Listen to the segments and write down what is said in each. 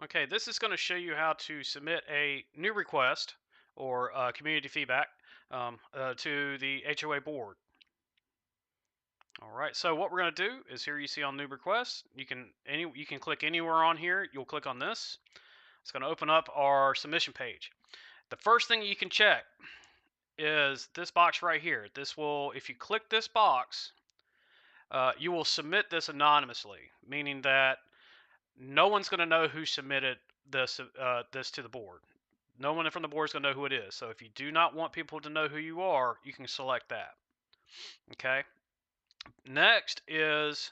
Okay, this is going to show you how to submit a new request or community feedback to the HOA board. All right, so what we're going to do is here you see on new request, you can click anywhere on here. You'll click on this. It's going to open up our submission page. The first thing you can check is this box right here. This will, if you click this box, you will submit this anonymously, meaning that no one's going to know who submitted this to the board. No one from the board is going to know who it is. So if you do not want people to know who you are, you can select that. Okay. Next is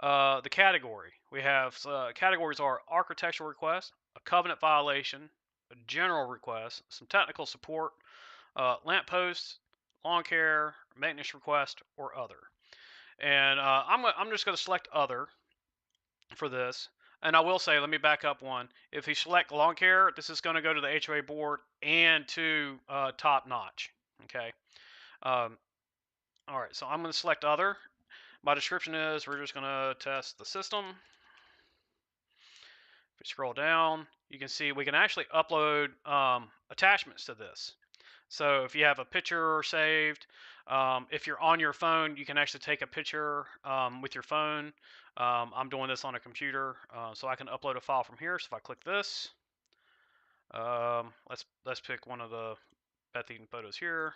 the category. We have categories are architectural request, a covenant violation, a general request, some technical support, lamp posts, lawn care, maintenance request, or other. And I'm just going to select other for this. And I will say, let me back up one. If you select lawn care, this is going to go to the HOA board and to Top Notch. Okay. Um, all right. So I'm going to select other. My description is we're just going to test the system. If we scroll down, you can see we can actually upload attachments to this. So if you have a picture saved, if you're on your phone, you can actually take a picture with your phone. I'm doing this on a computer, so I can upload a file from here. So if I click this, let's pick one of the Beth Eden photos here.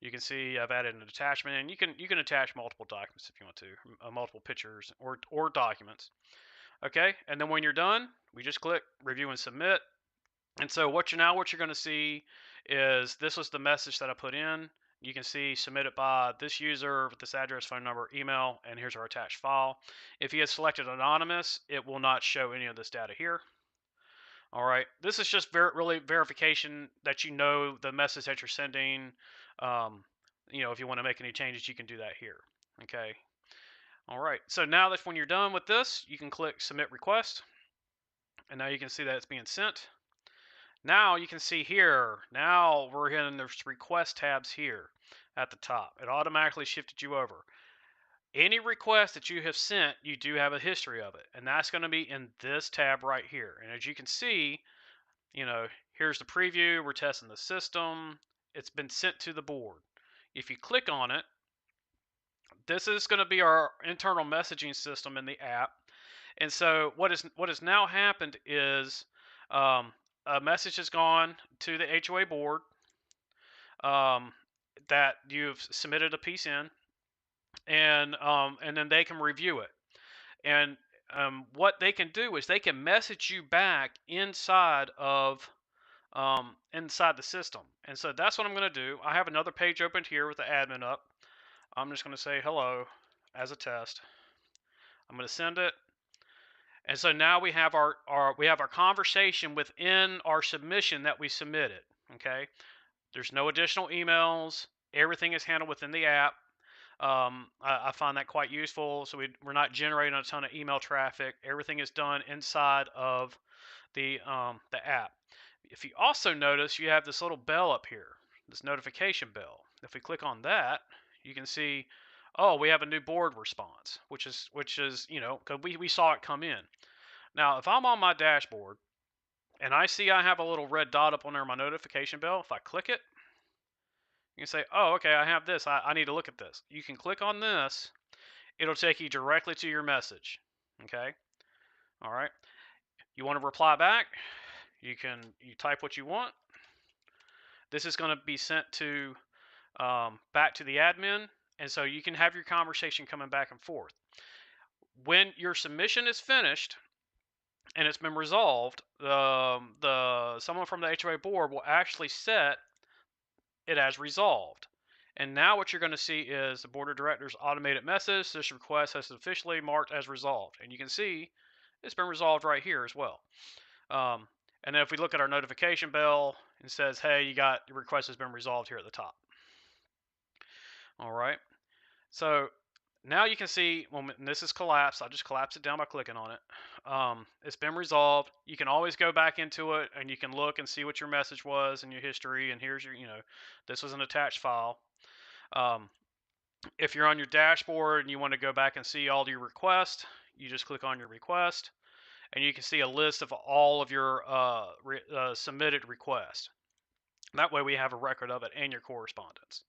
You can see I've added an attachment, and you can attach multiple documents if you want to, multiple pictures or documents. Okay, and then when you're done, we just click review and submit. And so what you're going to see is this was the message that I put in. You can see submitted by this user with this address, phone number, email, and here's our attached file. If you had selected anonymous, it will not show any of this data here. All right, this is just really verification that you know the message that you're sending. Um, if you want to make any changes, you can do that here. Okay. All right, so now that when you're done with this, you can click submit request, and now you can see that it's being sent. Now you can see here, now we're in the request tabs here at the top. It automatically shifted you over. Any request that you have sent, you do have a history of it. And that's going to be in this tab right here. And as you can see, here's the preview. We're testing the system. It's been sent to the board. If you click on it, this is going to be our internal messaging system in the app. And so what has now happened is a message has gone to the HOA board um, that you've submitted a piece in, and then they can review it. And what they can do is they can message you back inside the system. And so that's what I'm going to do. I have another page opened here with the admin up. I'm just going to say hello as a test. I'm going to send it. And so now we have our conversation within our submission that we submitted. Okay. There's no additional emails. Everything is handled within the app. I find that quite useful. So we're not generating a ton of email traffic. Everything is done inside of the app. If you also notice, you have this little bell up here, this notification bell. If we click on that, you can see, oh, we have a new board response, which is because we saw it come in. Now, if I'm on my dashboard and I see I have a little red dot up on there, my notification bell, if I click it, you can say, oh, okay, I have this. I need to look at this. You can click on this. It'll take you directly to your message. Okay. All right. You want to reply back? You type what you want. This is going to be sent to back to the admin, and so you can have your conversation coming back and forth. When your submission is finished and it's been resolved, someone from the HOA board will actually set it as resolved. And now what you're going to see is the board of directors automated message. This request has officially marked as resolved. And you can see it's been resolved right here as well. And then if we look at our notification bell, it says, hey, your request has been resolved here at the top. All right. So now you can see when this is collapsed. I'll just collapse it down by clicking on it. It's been resolved. You can always go back into it and you can look and see what your message was and your history. And here's your, this was an attached file. If you're on your dashboard and you want to go back and see all your requests, you just click on your request. and you can see a list of all of your submitted requests. That way we have a record of it and your correspondence.